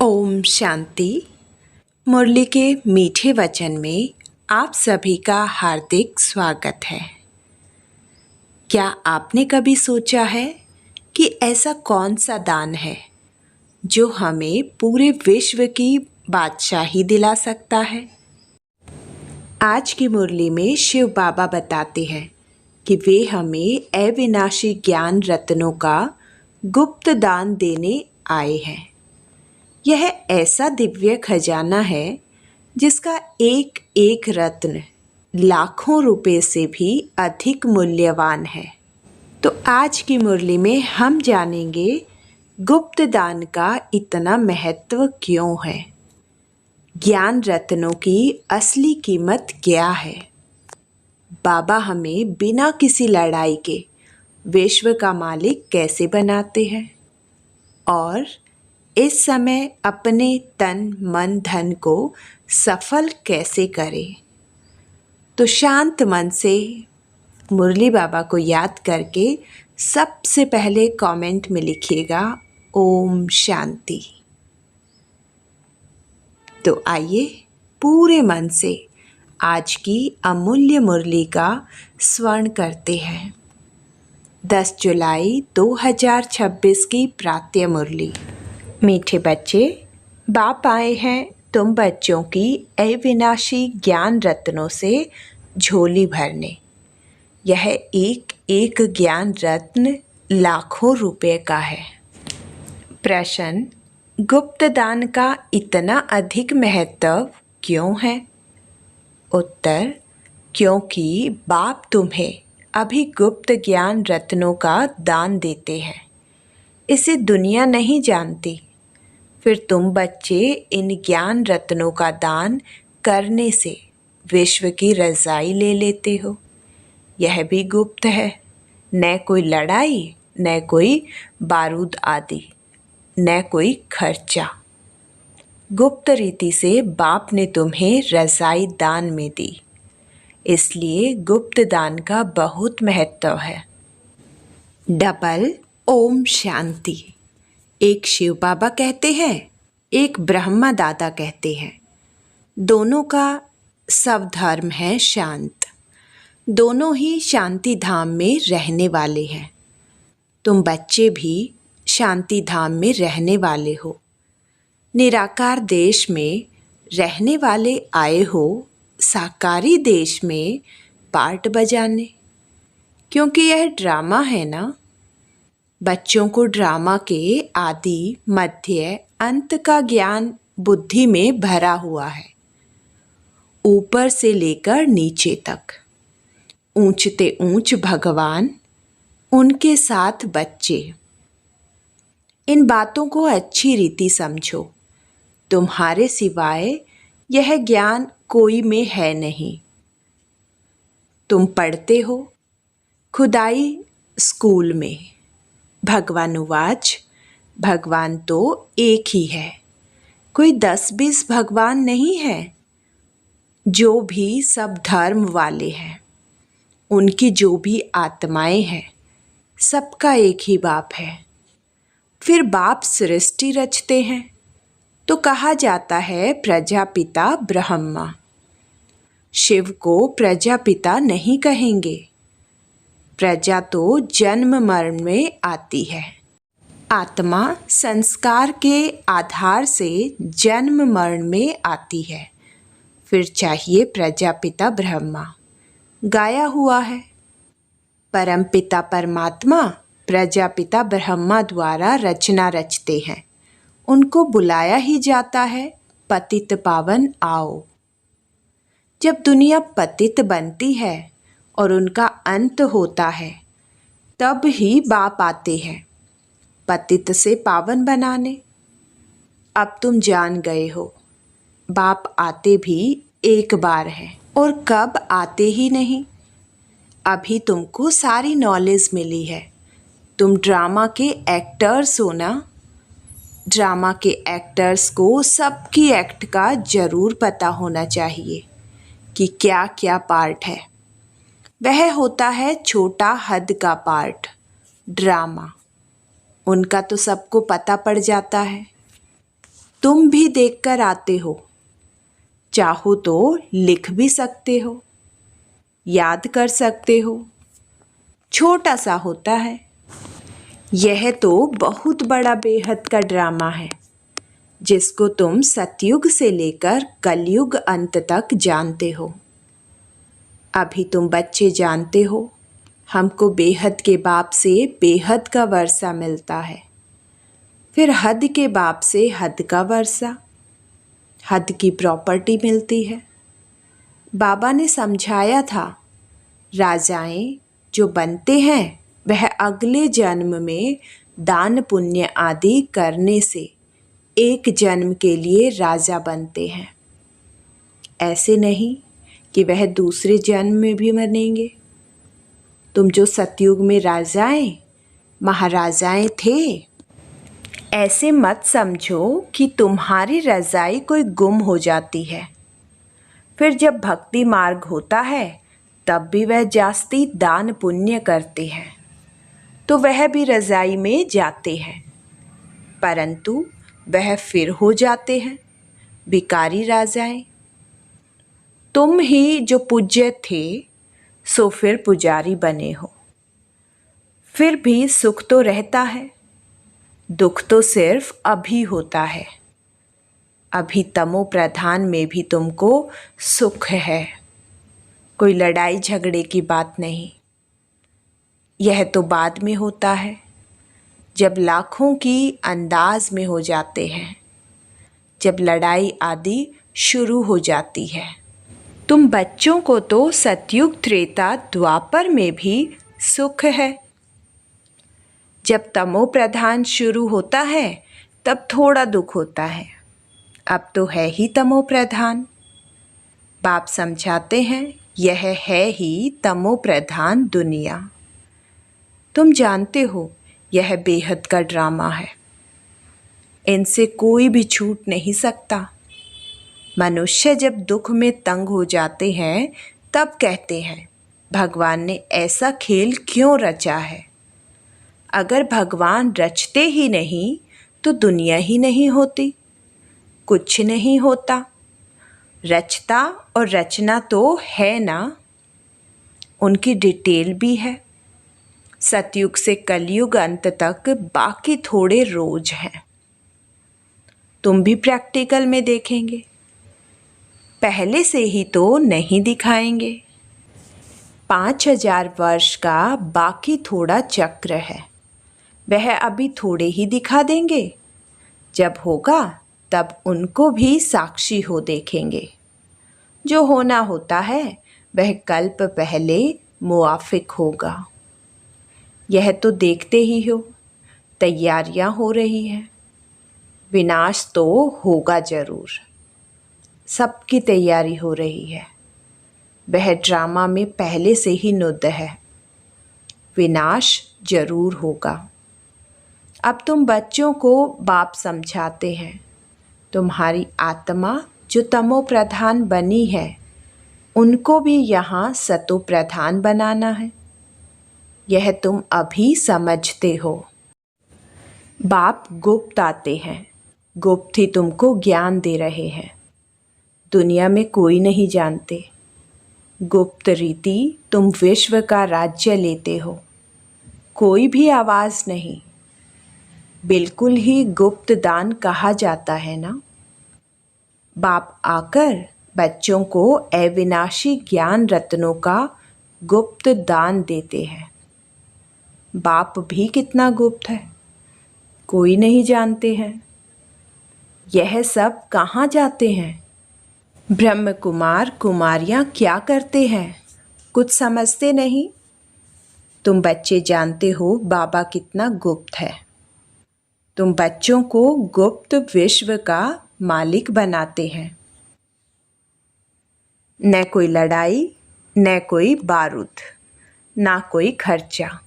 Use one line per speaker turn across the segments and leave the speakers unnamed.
ओम शांति। मुरली के मीठे वचन में आप सभी का हार्दिक स्वागत है। क्या आपने कभी सोचा है कि ऐसा कौन सा दान है जो हमें पूरे विश्व की बादशाही दिला सकता है? आज की मुरली में शिव बाबा बताते हैं कि वे हमें अविनाशी ज्ञान रत्नों का गुप्त दान देने आए हैं। यह ऐसा दिव्य खजाना है जिसका एक एक रत्न लाखों रुपए से भी अधिक मूल्यवान है। तो आज की मुरली में हम जानेंगे गुप्त दान का इतना महत्व क्यों है, ज्ञान रत्नों की असली कीमत क्या है, बाबा हमें बिना किसी लड़ाई के विश्व का मालिक कैसे बनाते हैं और इस समय अपने तन मन धन को सफल कैसे करें। तो शांत मन से मुरली बाबा को याद करके सबसे पहले कमेंट में लिखिएगा ओम शांति। तो आइए पूरे मन से आज की अमूल्य मुरली का स्मरण करते हैं। 10 जुलाई 2026 की प्रातः मुरली। मीठे बच्चे, बाप आए हैं तुम बच्चों की अविनाशी ज्ञान रत्नों से झोली भरने। यह एक एक ज्ञान रत्न लाखों रुपए का है। प्रश्न: गुप्त दान का इतना अधिक महत्व क्यों है? उत्तर: क्योंकि बाप तुम्हें अभी गुप्त ज्ञान रत्नों का दान देते हैं। इसे दुनिया नहीं जानती, फिर तुम बच्चे इन ज्ञान रत्नों का दान करने से विश्व की रज़ाई ले लेते हो। यह भी गुप्त है, न कोई लड़ाई, न कोई बारूद आदि, न कोई खर्चा। गुप्त रीति से बाप ने तुम्हें रज़ाई दान में दी, इसलिए गुप्त दान का बहुत महत्व है। डबल ओम शांति। एक शिव बाबा कहते हैं, एक ब्रह्मा दादा कहते हैं। दोनों का स्वधर्म है शांत। दोनों ही शांति धाम में रहने वाले हैं। तुम बच्चे भी शांति धाम में रहने वाले हो। निराकार देश में रहने वाले आए हो साकारी देश में पार्ट बजाने, क्योंकि यह ड्रामा है ना। बच्चों को ड्रामा के आदि मध्य अंत का ज्ञान बुद्धि में भरा हुआ है, ऊपर से लेकर नीचे तक। ऊंचते ऊंच भगवान, उनके साथ बच्चे। इन बातों को अच्छी रीति समझो। तुम्हारे सिवाय यह ज्ञान कोई में है नहीं। तुम पढ़ते हो खुदाई स्कूल में। भगवानुवाच, भगवान तो एक ही है, कोई 10-20 भगवान नहीं है। जो भी सब धर्म वाले हैं, उनकी जो भी आत्माएं हैं, सबका एक ही बाप है। फिर बाप सृष्टि रचते हैं तो कहा जाता है प्रजापिता ब्रह्मा। शिव को प्रजापिता नहीं कहेंगे। प्रजा तो जन्म मरण में आती है। आत्मा संस्कार के आधार से जन्म मरण में आती है। फिर चाहिए प्रजापिता ब्रह्मा। गाया हुआ है, परमपिता परमात्मा प्रजापिता ब्रह्मा द्वारा रचना रचते हैं। उनको बुलाया ही जाता है पतित पावन आओ। जब दुनिया पतित बनती है और उनका अंत होता है, तब ही बाप आते हैं पतित से पावन बनाने। अब तुम जान गए हो, बाप आते भी एक बार है और कब आते ही नहीं। अभी तुमको सारी नॉलेज मिली है। तुम ड्रामा के एक्टर्स हो ना। ड्रामा के एक्टर्स को सबकी एक्ट का ज़रूर पता होना चाहिए कि क्या क्या पार्ट है। वह होता है छोटा हद का पार्ट, ड्रामा। उनका तो सबको पता पड़ जाता है। तुम भी देखकर आते हो, चाहो तो लिख भी सकते हो, याद कर सकते हो। छोटा सा होता है। यह तो बहुत बड़ा बेहद का ड्रामा है जिसको तुम सतयुग से लेकर कलयुग अंत तक जानते हो। अभी तुम बच्चे जानते हो, हमको बेहद के बाप से बेहद का वर्षा मिलता है, फिर हद के बाप से हद का वर्षा, हद की प्रॉपर्टी मिलती है। बाबा ने समझाया था, राजाएं जो बनते हैं वह अगले जन्म में दान पुण्य आदि करने से एक जन्म के लिए राजा बनते हैं। ऐसे नहीं कि वह दूसरे जन्म में भी बनेंगे। तुम जो सतयुग में राजाएं महाराजाएं थे, ऐसे मत समझो कि तुम्हारी रज़ाई कोई गुम हो जाती है। फिर जब भक्ति मार्ग होता है तब भी वह जास्ती दान पुण्य करते हैं तो वह भी रज़ाई में जाते हैं, परंतु वह फिर हो जाते हैं भिकारी राजाएं। तुम ही जो पूज्य थे सो फिर पुजारी बने हो। फिर भी सुख तो रहता है, दुख तो सिर्फ अभी होता है। अभी तमो प्रधान में भी तुमको सुख है, कोई लड़ाई झगड़े की बात नहीं। यह तो बाद में होता है जब लाखों की अंदाज में हो जाते हैं, जब लड़ाई आदि शुरू हो जाती है। तुम बच्चों को तो सतयुग त्रेता द्वापर में भी सुख है। जब तमो प्रधान शुरू होता है तब थोड़ा दुख होता है, अब तो है ही तमो प्रधान। बाप समझाते हैं यह है ही तमो प्रधान दुनिया। तुम जानते हो यह बेहद का ड्रामा है, इनसे कोई भी छूट नहीं सकता। मनुष्य जब दुख में तंग हो जाते हैं तब कहते हैं भगवान ने ऐसा खेल क्यों रचा है। अगर भगवान रचते ही नहीं तो दुनिया ही नहीं होती, कुछ नहीं होता। रचता और रचना तो है ना, उनकी डिटेल भी है। सतयुग से कलयुग अंत तक बाकी थोड़े रोज हैं। तुम भी प्रैक्टिकल में देखेंगे, पहले से ही तो नहीं दिखाएंगे। 5000 वर्ष का बाकी थोड़ा चक्र है, वह अभी थोड़े ही दिखा देंगे। जब होगा तब उनको भी साक्षी हो देखेंगे। जो होना होता है वह कल्प पहले मुआफिक होगा। यह तो देखते ही हो, तैयारियां हो रही हैं। विनाश तो होगा जरूर, सबकी तैयारी हो रही है। वह ड्रामा में पहले से ही नुद्ध है, विनाश जरूर होगा। अब तुम बच्चों को बाप समझाते हैं, तुम्हारी आत्मा जो तमो प्रधान बनी है उनको भी यहाँ सतो प्रधान बनाना है। यह तुम अभी समझते हो। बाप गुप्त आते हैं, गुप्त ही तुमको ज्ञान दे रहे हैं। दुनिया में कोई नहीं जानते। गुप्त रीति तुम विश्व का राज्य लेते हो, कोई भी आवाज़ नहीं। बिल्कुल ही गुप्त दान कहा जाता है ना। बाप आकर बच्चों को अविनाशी ज्ञान रत्नों का गुप्त दान देते हैं। बाप भी कितना गुप्त है, कोई नहीं जानते हैं। यह सब कहाँ जाते हैं? ब्रह्म कुमार कुमारियाँ क्या करते हैं, कुछ समझते नहीं। तुम बच्चे जानते हो बाबा कितना गुप्त है। तुम बच्चों को गुप्त विश्व का मालिक बनाते हैं। न कोई लड़ाई, न कोई बारूद, ना कोई खर्चा।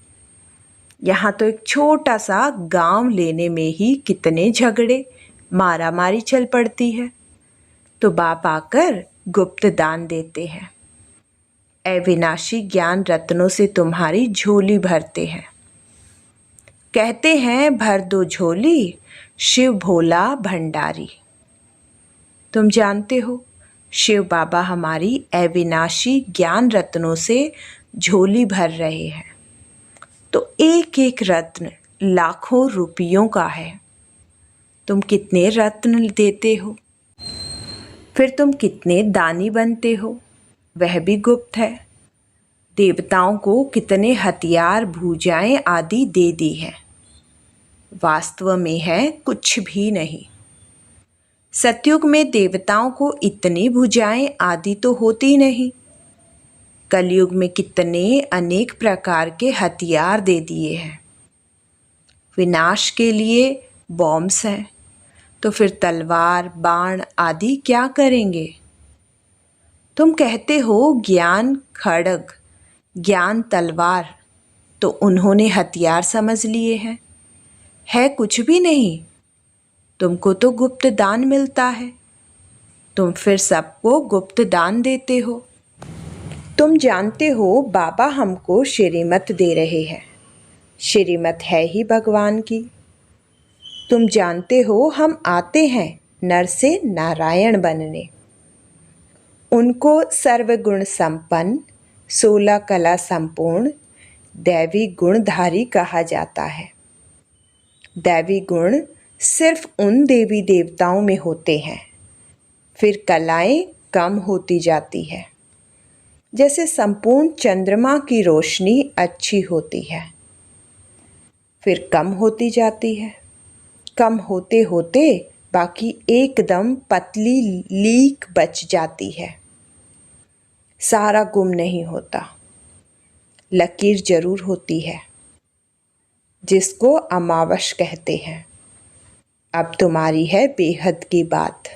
यहाँ तो एक छोटा सा गांव लेने में ही कितने झगड़े मारामारी चल पड़ती है। तो बाप आकर गुप्त दान देते हैं, अविनाशी ज्ञान रत्नों से तुम्हारी झोली भरते हैं। कहते हैं भर दो झोली शिव भोला भंडारी। तुम जानते हो, शिव बाबा हमारी अविनाशी ज्ञान रत्नों से झोली भर रहे हैं। तो एक एक रत्न लाखों रुपयों का है। तुम कितने रत्न देते हो, फिर तुम कितने दानी बनते हो, वह भी गुप्त है। देवताओं को कितने हथियार, भुजाएं आदि दे दी है, वास्तव में है कुछ भी नहीं। सतयुग में देवताओं को इतनी भुजाएं आदि तो होती नहीं। कलयुग में कितने अनेक प्रकार के हथियार दे दिए हैं। विनाश के लिए बॉम्ब्स हैं, तो फिर तलवार, बाण आदि क्या करेंगे? तुम कहते हो ज्ञान खड्ग, ज्ञान तलवार, तो उन्होंने हथियार समझ लिए हैं। है कुछ भी नहीं। तुमको तो गुप्त दान मिलता है, तुम फिर सबको गुप्त दान देते हो। तुम जानते हो बाबा हमको श्रीमत दे रहे हैं। श्रीमत है ही भगवान की। तुम जानते हो हम आते हैं नर से नारायण बनने। उनको सर्वगुण संपन्न, 16 कला संपूर्ण, दैवी गुणधारी कहा जाता है। दैवी गुण सिर्फ उन देवी देवताओं में होते हैं, फिर कलाएं कम होती जाती है। जैसे संपूर्ण चंद्रमा की रोशनी अच्छी होती है, फिर कम होती जाती है। कम होते होते बाकी एकदम पतली लीक बच जाती है। सारा गुम नहीं होता, लकीर जरूर होती है, जिसको अमावस कहते हैं। अब तुम्हारी है बेहद की बात।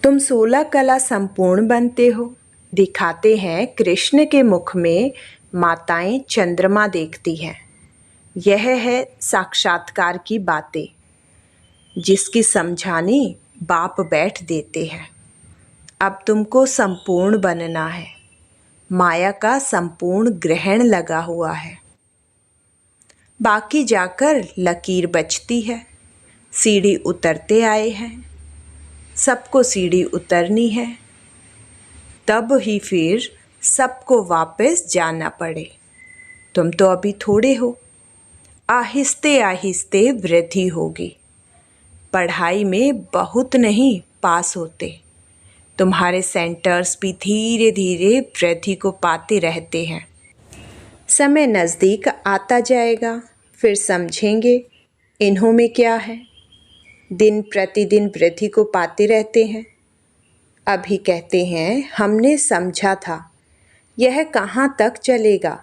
तुम 16 कला संपूर्ण बनते हो। दिखाते हैं कृष्ण के मुख में माताएं चंद्रमा देखती हैं। यह है साक्षात्कार की बातें, जिसकी समझानी बाप बैठ देते हैं। अब तुमको संपूर्ण बनना है। माया का संपूर्ण ग्रहण लगा हुआ है। बाकी जाकर लकीर बचती है। सीढ़ी उतरते आए हैं, सबको सीढ़ी उतरनी है, तब ही फिर सबको वापस जाना पड़े। तुम तो अभी थोड़े हो, आहिस्ते आहिस्ते वृद्धि होगी। पढ़ाई में बहुत नहीं पास होते। तुम्हारे सेंटर्स भी धीरे धीरे वृद्धि को पाते रहते हैं। समय नज़दीक आता जाएगा, फिर समझेंगे इन्हों में क्या है। दिन प्रतिदिन वृद्धि को पाते रहते हैं। अभी कहते हैं हमने समझा था, यह कहाँ तक चलेगा,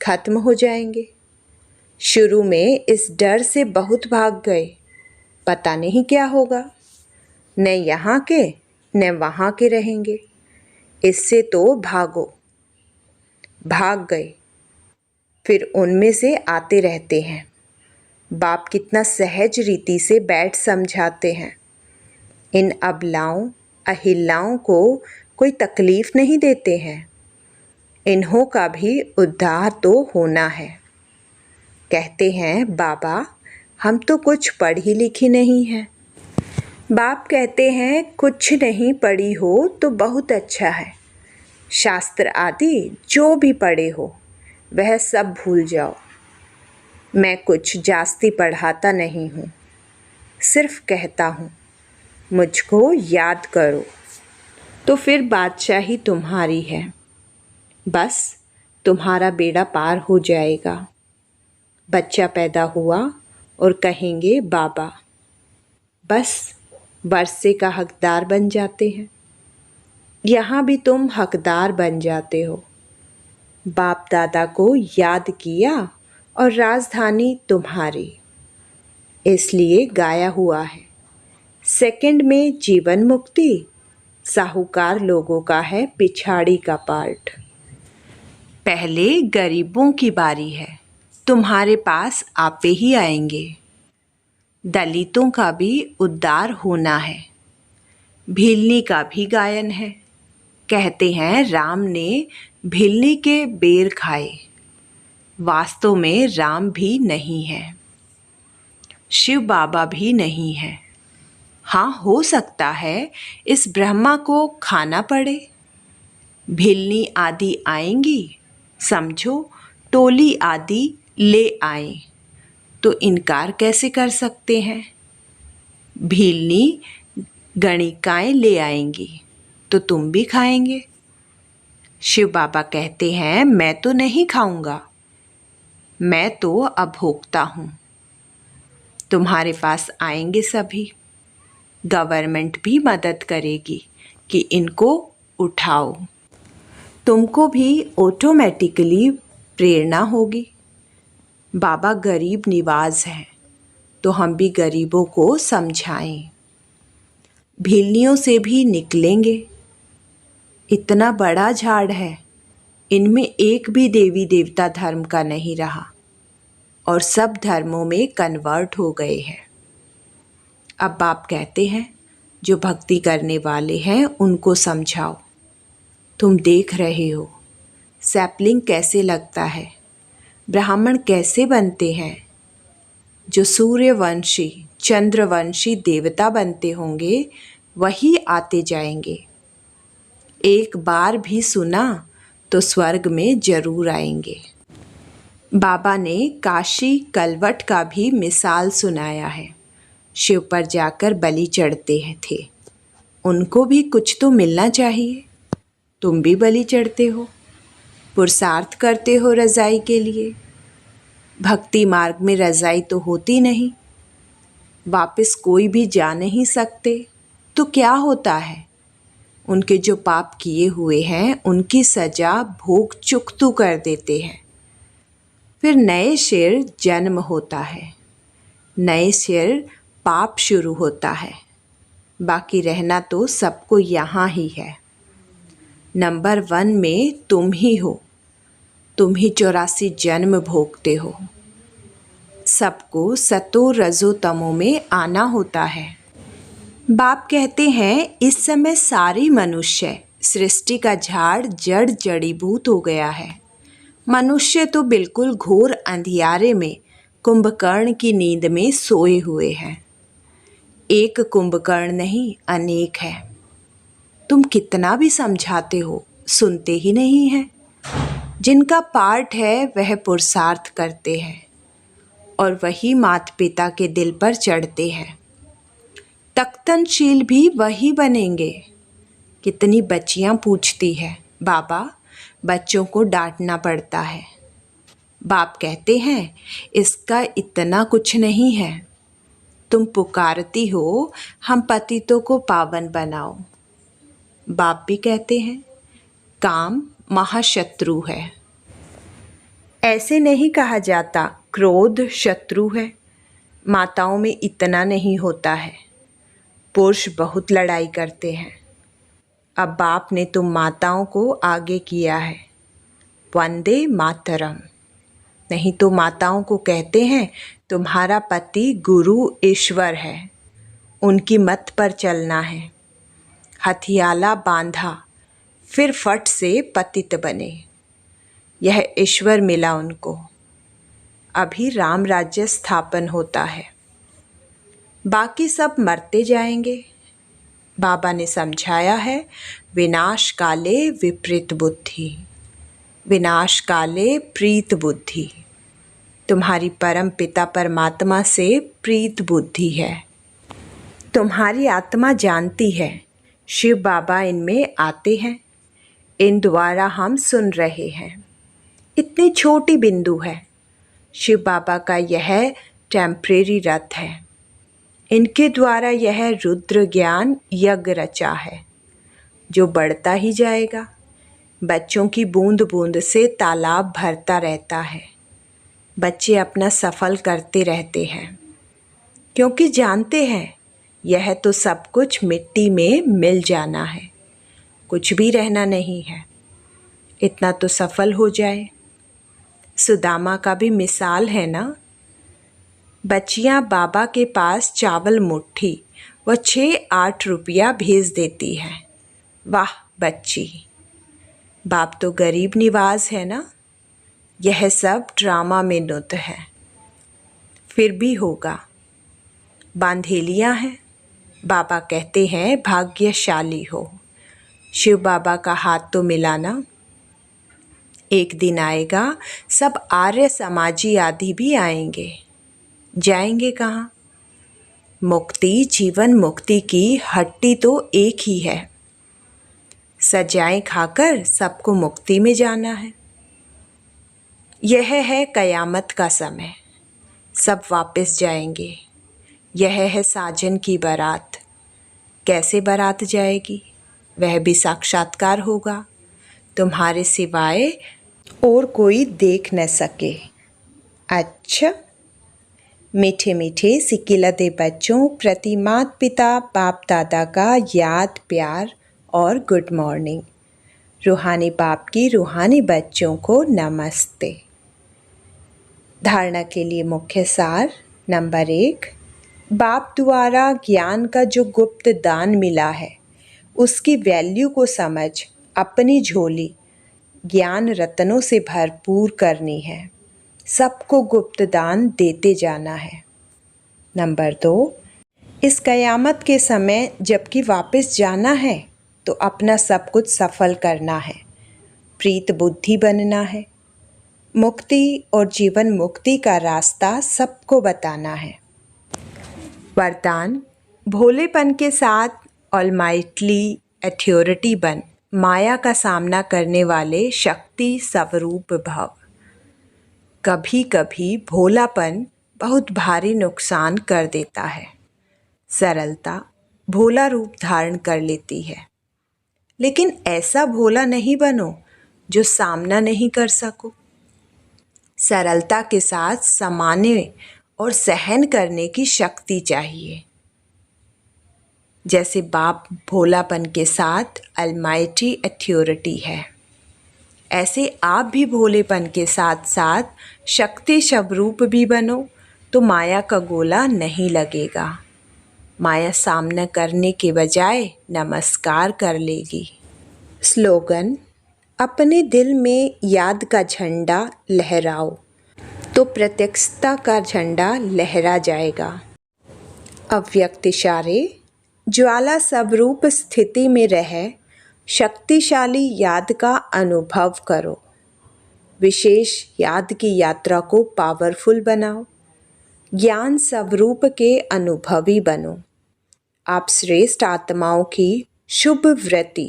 खत्म हो जाएंगे। शुरू में इस डर से बहुत भाग गए, पता नहीं क्या होगा, न यहाँ के न वहाँ के रहेंगे, इससे तो भागो। भाग गए, फिर उनमें से आते रहते हैं। बाप कितना सहज रीति से बैठ समझाते हैं। इन अबलाओं अहिलाओं को कोई तकलीफ नहीं देते हैं। इन्हों का भी उद्धार तो होना है। कहते हैं बाबा हम तो कुछ पढ़ी लिखी नहीं हैं। बाप कहते हैं कुछ नहीं पढ़ी हो तो बहुत अच्छा है। शास्त्र आदि जो भी पढ़े हो वह सब भूल जाओ। मैं कुछ जास्ती पढ़ाता नहीं हूँ, सिर्फ कहता हूँ मुझको याद करो, तो फिर बादशाही तुम्हारी है। बस तुम्हारा बेड़ा पार हो जाएगा। बच्चा पैदा हुआ और कहेंगे बाबा, बस वर्षे का हकदार बन जाते हैं। यहाँ भी तुम हकदार बन जाते हो। बाप दादा को याद किया और राजधानी तुम्हारी, इसलिए गाया हुआ है। सेकंड में जीवन मुक्ति, साहूकार लोगों का है पिछाड़ी का पार्ट। पहले गरीबों की बारी है, तुम्हारे पास आपे ही आएंगे। दलितों का भी उद्धार होना है। भीलनी का भी गायन है। कहते हैं राम ने भीलनी के बेर खाए, वास्तव में राम भी नहीं है, शिव बाबा भी नहीं है। हाँ, हो सकता है इस ब्रह्मा को खाना पड़े। भिलनी आदि आएंगी, समझो टोली आदि ले आए, तो इनकार कैसे कर सकते हैं। भीलनी गणिकाएं ले आएंगी तो तुम भी खाएंगे। शिव बाबा कहते हैं मैं तो नहीं खाऊंगा, मैं तो अभोक्ता हूँ। तुम्हारे पास आएंगे सभी, गवर्नमेंट भी मदद करेगी कि इनको उठाओ। तुमको भी ऑटोमेटिकली प्रेरणा होगी। बाबा गरीब निवाज हैं, तो हम भी गरीबों को समझाएं। भीलनियों से भी निकलेंगे। इतना बड़ा झाड़ है, इनमें एक भी देवी देवता धर्म का नहीं रहा और सब धर्मों में कन्वर्ट हो गए हैं। अब बाप कहते हैं जो भक्ति करने वाले हैं उनको समझाओ। तुम देख रहे हो सैपलिंग कैसे लगता है, ब्राह्मण कैसे बनते हैं। जो सूर्यवंशी चंद्रवंशी देवता बनते होंगे वही आते जाएंगे। एक बार भी सुना तो स्वर्ग में जरूर आएंगे। बाबा ने काशी कलवट का भी मिसाल सुनाया है। शिव पर जाकर बलि चढ़ते थे, उनको भी कुछ तो मिलना चाहिए। तुम भी बलि चढ़ते हो, पुरुषार्थ करते हो रज़ाई के लिए। भक्ति मार्ग में रज़ाई तो होती नहीं, वापस कोई भी जा नहीं सकते, तो क्या होता है। उनके जो पाप किए हुए हैं उनकी सज़ा भोग चुकतू कर देते हैं। फिर नए सिर जन्म होता है, नए सिर पाप शुरू होता है। बाकी रहना तो सबको यहाँ ही है। नंबर 1 में तुम ही हो, तुम ही 84 जन्म भोगते हो। सबको सतो रजो तमो में आना होता है। बाप कहते हैं इस समय सारे मनुष्य सृष्टि का झाड़ जड़ जड़ीभूत हो गया है। मनुष्य तो बिल्कुल घोर अंधियारे में कुंभकर्ण की नींद में सोए हुए हैं। एक कुंभकर्ण नहीं अनेक है। तुम कितना भी समझाते हो सुनते ही नहीं हैं। जिनका पार्ट है वह पुरुषार्थ करते हैं और वही माता पिता के दिल पर चढ़ते हैं। तख्तनशील भी वही बनेंगे। कितनी बच्चियां पूछती है बाबा बच्चों को डांटना पड़ता है। बाप कहते हैं इसका इतना कुछ नहीं है। तुम पुकारती हो हम पतितों को पावन बनाओ। बाप भी कहते हैं काम महाशत्रु है। ऐसे नहीं कहा जाता क्रोध शत्रु है। माताओं में इतना नहीं होता है, पुरुष बहुत लड़ाई करते हैं। अब बाप ने तुम माताओं को आगे किया है। वंदे मातरम। नहीं तो माताओं को कहते हैं तुम्हारा पति गुरु ईश्वर है, उनकी मत पर चलना है। हथियाला बांधा फिर फट से पतित बने। यह ईश्वर मिला उनको। अभी राम राज्य स्थापन होता है, बाकी सब मरते जाएंगे। बाबा ने समझाया है विनाश काले विपरीत बुद्धि, विनाश काले प्रीत बुद्धि। तुम्हारी परम पिता परमात्मा से प्रीत बुद्धि है। तुम्हारी आत्मा जानती है शिव बाबा इनमें आते हैं, इन द्वारा हम सुन रहे हैं। इतनी छोटी बिंदु है। शिव बाबा का यह टेम्परेरी रथ है। इनके द्वारा यह रुद्र ज्ञान यज्ञ रचा है जो बढ़ता ही जाएगा। बच्चों की बूंद बूंद से तालाब भरता रहता है। बच्चे अपना सफल करते रहते हैं क्योंकि जानते हैं यह तो सब कुछ मिट्टी में मिल जाना है, कुछ भी रहना नहीं है। इतना तो सफल हो जाए। सुदामा का भी मिसाल है ना। बच्चियां बाबा के पास चावल मुट्ठी व 6-8 रुपया भेज देती है। वाह बच्ची, बाप तो गरीब निवाज है ना। यह सब ड्रामा में नुत है, फिर भी होगा। बांधेलियाँ हैं, बाबा कहते हैं भाग्यशाली हो। शिव बाबा का हाथ तो मिलाना। एक दिन आएगा सब आर्य समाजी आदि भी आएंगे। जाएंगे कहाँ? मुक्ति जीवन मुक्ति की हट्टी तो एक ही है। सजाएं खाकर सबको मुक्ति में जाना है। यह है कयामत का समय, सब वापस जाएंगे। यह है साजन की बारात। कैसे बारात जाएगी? वह भी साक्षात्कार होगा, तुम्हारे सिवाय और कोई देख न सके। अच्छा, मीठे मीठे सिकिलते बच्चों प्रति माता पिता बाप दादा का याद प्यार और गुड मॉर्निंग। रूहानी बाप की रूहानी बच्चों को नमस्ते। धारणा के लिए मुख्य सार। नंबर 1, बाप द्वारा ज्ञान का जो गुप्त दान मिला है उसकी वैल्यू को समझ अपनी झोली ज्ञान रत्नों से भरपूर करनी है। सबको गुप्त दान देते जाना है। नंबर 2, इस कयामत के समय जबकि वापस जाना है तो अपना सब कुछ सफल करना है, प्रीत बुद्धि बनना है। मुक्ति और जीवन मुक्ति का रास्ता सबको बताना है। वरदान, भोलेपन के साथ ऑलमाइटली अथॉरिटी बन माया का सामना करने वाले शक्ति स्वरूप भव। कभी कभी भोलापन बहुत भारी नुकसान कर देता है। सरलता भोला रूप धारण कर लेती है, लेकिन ऐसा भोला नहीं बनो जो सामना नहीं कर सको। सरलता के साथ समाने और सहन करने की शक्ति चाहिए। जैसे बाप भोलापन के साथ अलमाइटी अथॉरिटी है, ऐसे आप भी भोलेपन के साथ साथ शक्ति स्वरूप भी बनो तो माया का गोला नहीं लगेगा। माया सामना करने के बजाय नमस्कार कर लेगी। स्लोगन, अपने दिल में याद का झंडा लहराओ तो प्रत्यक्षता का झंडा लहरा जाएगा। अव्यक्त इशारे, ज्वाला स्वरूप स्थिति में रह शक्तिशाली याद का अनुभव करो। विशेष याद की यात्रा को पावरफुल बनाओ। ज्ञान स्वरूप के अनुभवी बनो। आप श्रेष्ठ आत्माओं की शुभ वृत्ति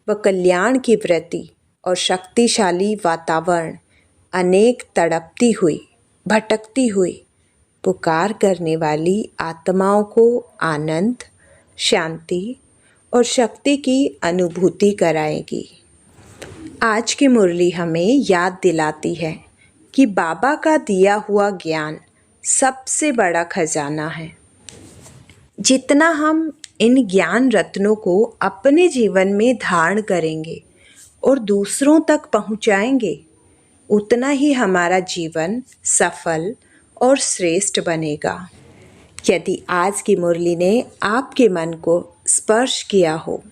व कल्याण की वृत्ति और शक्तिशाली वातावरण अनेक तड़पती हुई भटकती हुई पुकार करने वाली आत्माओं को आनंद, शांति और शक्ति की अनुभूति कराएगी। आज की मुरली हमें याद दिलाती है कि बाबा का दिया हुआ ज्ञान सबसे बड़ा खजाना है। जितना हम इन ज्ञान रत्नों को अपने जीवन में धारण करेंगे और दूसरों तक पहुंचाएंगे, उतना ही हमारा जीवन सफल और श्रेष्ठ बनेगा। यदि आज की मुरली ने आपके मन को स्पर्श किया हो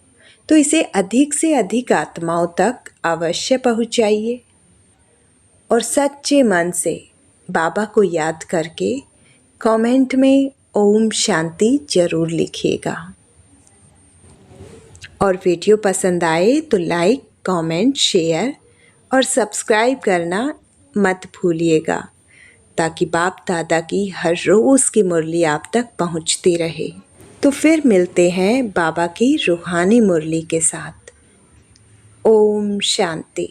तो इसे अधिक से अधिक आत्माओं तक अवश्य पहुंचाइए और सच्चे मन से बाबा को याद करके कमेंट में ओम शांति जरूर लिखिएगा। और वीडियो पसंद आए तो लाइक, कमेंट, शेयर और सब्सक्राइब करना मत भूलिएगा, ताकि बाप दादा की हर रोज़ की मुरली आप तक पहुंचती रहे। तो फिर मिलते हैं बाबा की रूहानी मुरली के साथ। ओम शांति।